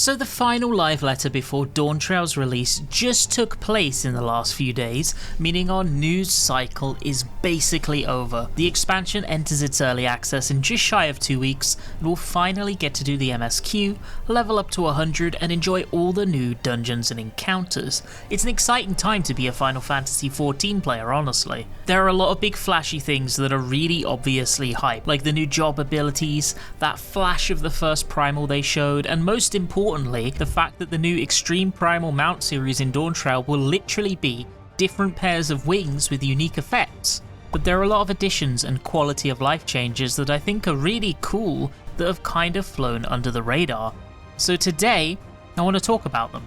So the final live letter before Dawntrail's release just took place in the last few days, meaning our news cycle is basically over. The expansion enters its early access in just shy of 2 weeks, and we'll finally get to do the MSQ, level up to 100 and enjoy all the new dungeons and encounters. It's an exciting time to be a Final Fantasy XIV player, honestly. There are a lot of big flashy things that are really obviously hype, like the new job abilities, that flash of the first primal they showed, and most importantly, the fact that the new Extreme Primal Mount series in Dawntrail will literally be different pairs of wings with unique effects. But there are a lot of additions and quality of life changes that I think are really cool that have kind of flown under the radar. So today, I want to talk about them.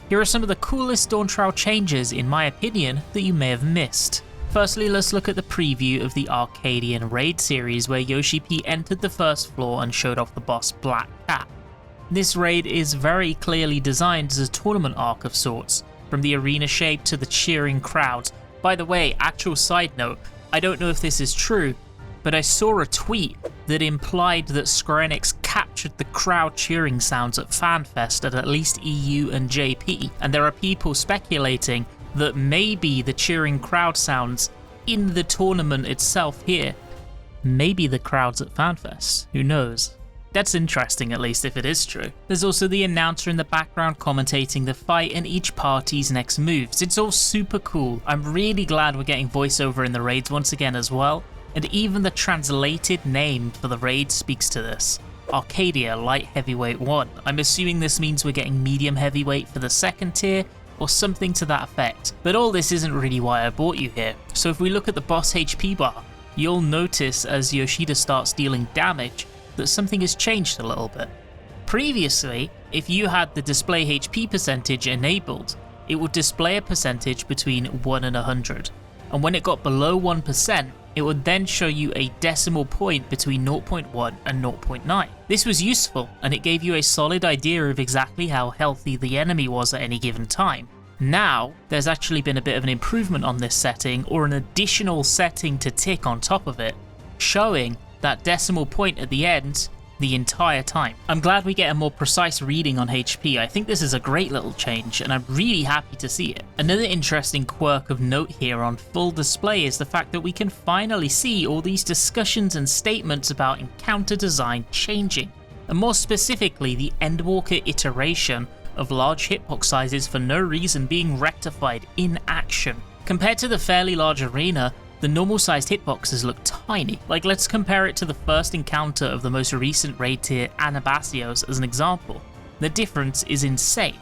Here are some of the coolest Dawntrail changes, in my opinion, that you may have missed. Firstly, let's look at the preview of the Arcadian Raid series where Yoshi P entered the first floor and showed off the boss Black Cat. This raid is very clearly designed as a tournament arc of sorts, from the arena shape to the cheering crowds. By the way, actual side note, I don't know if this is true, but I saw a tweet that implied that Square Enix captured the crowd cheering sounds at FanFest at least EU and JP, and there are people speculating that maybe the cheering crowd sounds in the tournament itself here, maybe the crowds at FanFest, who knows. That's interesting, at least if it is true. There's also the announcer in the background commentating the fight and each party's next moves. It's all super cool. I'm really glad we're getting voiceover in the raids once again as well, and even the translated name for the raid speaks to this. Arcadia Light Heavyweight 1. I'm assuming this means we're getting Medium Heavyweight for the second tier, or something to that effect. But all this isn't really why I brought you here. So if we look at the boss HP bar, you'll notice as Yoshida starts dealing damage, that something has changed a little bit. Previously, if you had the display HP percentage enabled, it would display a percentage between 1 and 100, and when it got below 1%, it would then show you a decimal point between 0.1 and 0.9. This was useful, and it gave you a solid idea of exactly how healthy the enemy was at any given time. Now, there's actually been a bit of an improvement on this setting, or an additional setting to tick on top of it, showing that decimal point at the end the entire time. I'm glad we get a more precise reading on HP. I think this is a great little change and I'm really happy to see it. Another interesting quirk of note here on full display is the fact that we can finally see all these discussions and statements about encounter design changing, and more specifically the endwalker iteration of large hitbox sizes for no reason being rectified in action. Compared to the fairly large arena, the normal sized hitboxes look tiny. Like, let's compare it to the first encounter of the most recent raid tier Anabasios as an example. The difference is insane.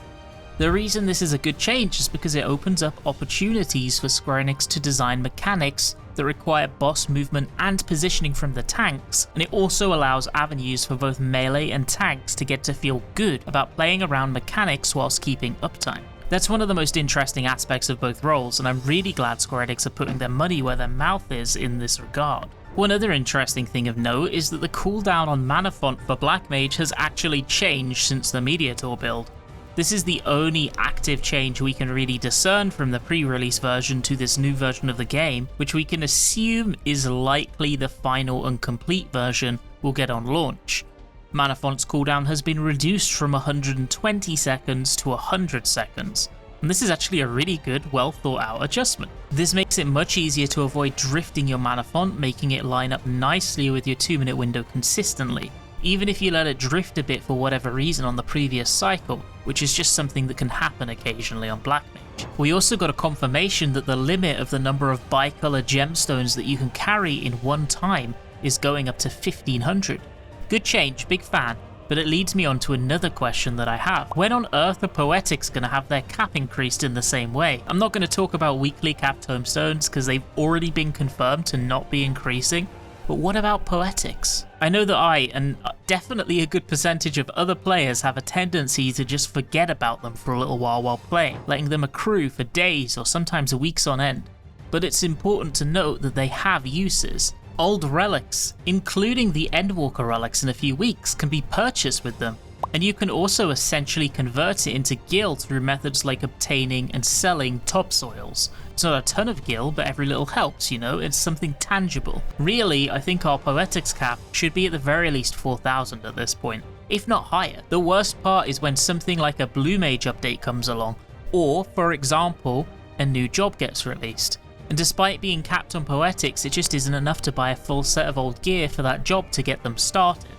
The reason this is a good change is because it opens up opportunities for Square Enix to design mechanics that require boss movement and positioning from the tanks, and it also allows avenues for both melee and tanks to get to feel good about playing around mechanics whilst keeping uptime. That's one of the most interesting aspects of both roles, and I'm really glad Square Enix are putting their money where their mouth is in this regard. One other interesting thing of note is that the cooldown on mana font for Black Mage has actually changed since the Media Tour build. This is the only active change we can really discern from the pre-release version to this new version of the game, which we can assume is likely the final and complete version we'll get on launch. Mana font's cooldown has been reduced from 120 seconds to 100 seconds, and this is actually a really good, well thought out adjustment. This makes it much easier to avoid drifting your mana font, making it line up nicely with your 2-minute window consistently, even if you let it drift a bit for whatever reason on the previous cycle, which is just something that can happen occasionally on Black Mage. We also got a confirmation that the limit of the number of bicolor gemstones that you can carry in one time is going up to 1500. Good change, big fan, but it leads me on to another question that I have. When on earth are Poetics going to have their cap increased in the same way? I'm not going to talk about weekly cap tombstones because they've already been confirmed to not be increasing, but what about Poetics? I know that I, and definitely a good percentage of other players, have a tendency to just forget about them for a little while playing, letting them accrue for days or sometimes weeks on end. But it's important to note that they have uses. Old relics, including the endwalker relics in a few weeks, can be purchased with them, and you can also essentially convert it into gil through methods like obtaining and selling topsoils. It's not a ton of gil, but every little helps, you know, it's something tangible. Really, I think our Poetics cap should be at the very least 4000 at this point. if not higher. The worst part is when something like a Blue Mage update comes along, or, for example, a new job gets released. And despite being capped on Poetics, it just isn't enough to buy a full set of old gear for that job to get them started.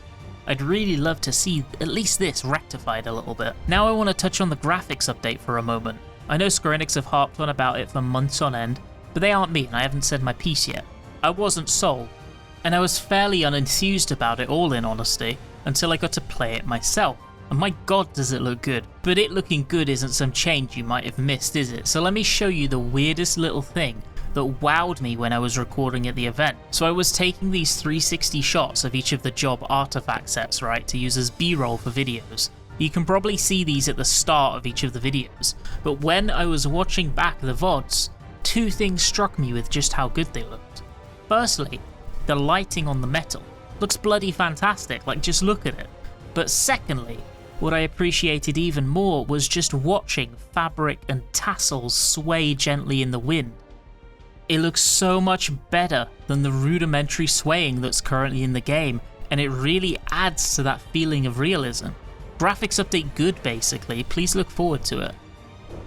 I'd really love to see at least this rectified a little bit. Now I want to touch on the graphics update for a moment. I know Square Enix have harped on about it for months on end, but they aren't me and I haven't said my piece yet. I wasn't sold, and I was fairly unenthused about it all in honesty, until I got to play it myself. And my god does it look good. But it looking good isn't some change you might have missed, is it? So let me show you the weirdest little thing that wowed me when I was recording at the event. So I was taking these 360 shots of each of the job artifact sets, right, to use as B-roll for videos. You can probably see these at the start of each of the videos, but when I was watching back the VODs, two things struck me with just how good they looked. Firstly, the lighting on the metal looks bloody fantastic, like just look at it. But secondly, what I appreciated even more was just watching fabric and tassels sway gently in the wind. It looks so much better than the rudimentary swaying that's currently in the game, and it really adds to that feeling of realism. Graphics update good basically, please look forward to it.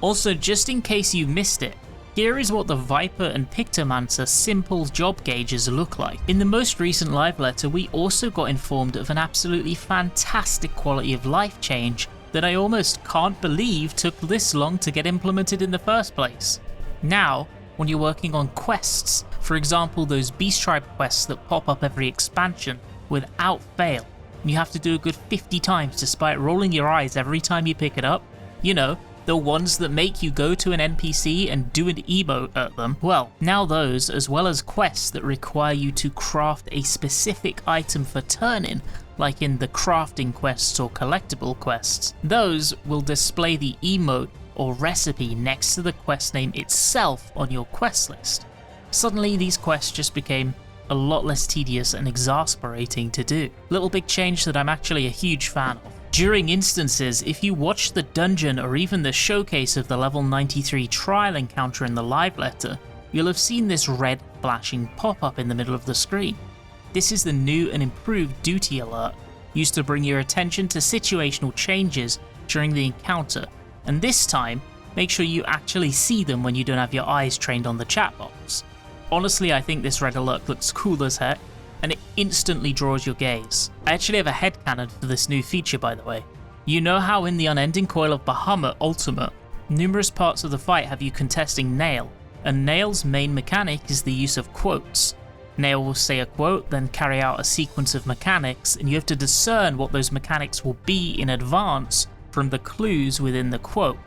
Also, just in case you missed it, here is what the Viper and Pictomancer simple job gauges look like. In the most recent live letter, we also got informed of an absolutely fantastic quality of life change that I almost can't believe took this long to get implemented in the first place. Now, when you're working on quests, for example those Beast Tribe quests that pop up every expansion without fail, and you have to do a good 50 times despite rolling your eyes every time you pick it up, you know, the ones that make you go to an NPC and do an emote at them, well, now those, as well as quests that require you to craft a specific item for turn-in, like in the crafting quests or collectible quests, those will display the emote or recipe next to the quest name itself on your quest list. Suddenly these quests just became a lot less tedious and exasperating to do. Little big change that I'm actually a huge fan of. During instances, if you watch the dungeon or even the showcase of the level 93 trial encounter in the live letter, you'll have seen this red flashing pop-up in the middle of the screen. This is the new and improved duty alert, used to bring your attention to situational changes during the encounter, and this time, make sure you actually see them when you don't have your eyes trained on the chat box. Honestly, I think this red alert looks cool as heck, and it instantly draws your gaze. I actually have a headcanon for this new feature, by the way. You know how in the Unending Coil of Bahamut Ultimate, numerous parts of the fight have you contesting Nail, and Nail's main mechanic is the use of quotes. Nail will say a quote, then carry out a sequence of mechanics, and you have to discern what those mechanics will be in advance from the clues within the quote.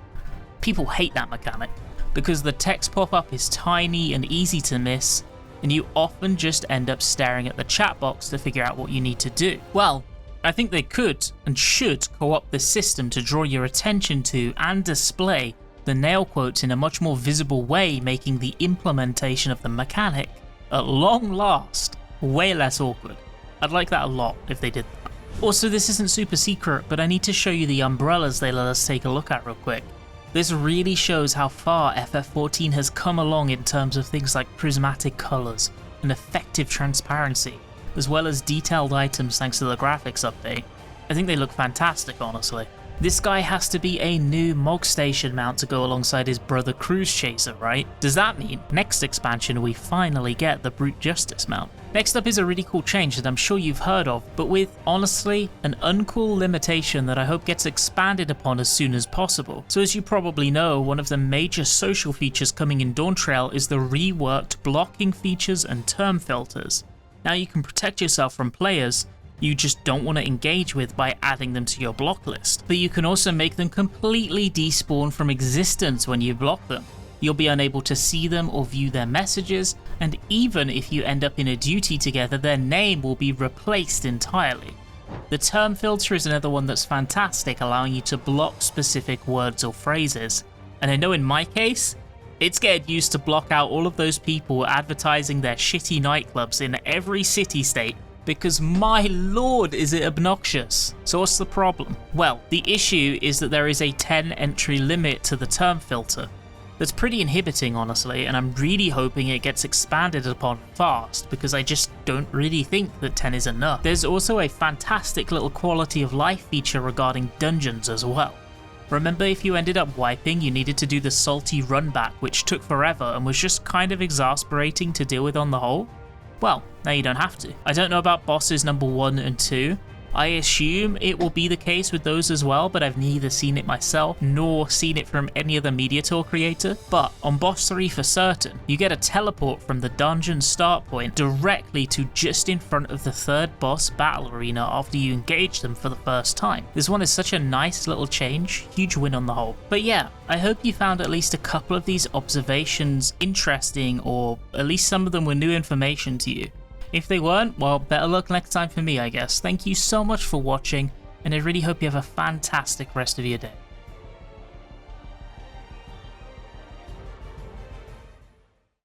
People hate that mechanic, because the text pop-up is tiny and easy to miss, and you often just end up staring at the chat box to figure out what you need to do. Well, I think they could and should co-opt this system to draw your attention to and display the nail quotes in a much more visible way, making the implementation of the mechanic, at long last, way less awkward. I'd like that a lot if they did that. Also, this isn't super secret, but I need to show you the umbrellas they let us take a look at real quick. This really shows how far FF14 has come along in terms of things like prismatic colours and effective transparency, as well as detailed items thanks to the graphics update. I think they look fantastic, honestly. This guy has to be a new Mog Station mount to go alongside his brother Cruise Chaser, right? Does that mean next expansion we finally get the Brute Justice mount? Next up is a really cool change that I'm sure you've heard of, but with, honestly, an uncool limitation that I hope gets expanded upon as soon as possible. So as you probably know, one of the major social features coming in Dawntrail is the reworked blocking features and term filters. Now you can protect yourself from players you just don't want to engage with by adding them to your block list, but you can also make them completely despawn from existence when you block them. You'll be unable to see them or view their messages, and even if you end up in a duty together, their name will be replaced entirely. The term filter is another one that's fantastic, allowing you to block specific words or phrases, and I know in my case, it's getting used to block out all of those people advertising their shitty nightclubs in every city-state, because my lord is it obnoxious. So what's the problem? Well, the issue is that there is a 10 entry limit to the term filter. That's pretty inhibiting, honestly, and I'm really hoping it gets expanded upon fast, because I just don't really think that 10 is enough. There's also a fantastic little quality of life feature regarding dungeons as well. Remember, if you ended up wiping, you needed to do the salty run back, which took forever and was just kind of exasperating to deal with on the whole? Well, now you don't have to. I don't know about bosses number 1 and 2. I assume it will be the case with those as well, but I've neither seen it myself nor seen it from any other Media Tour creator. But on boss 3 for certain, you get a teleport from the dungeon start point directly to just in front of the 3rd boss battle arena after you engage them for the first time. This one is such a nice little change, huge win on the whole. But yeah, I hope you found at least a couple of these observations interesting, or at least some of them were new information to you. If they weren't, well, better luck next time for me, I guess. Thank you so much for watching, and I really hope you have a fantastic rest of your day.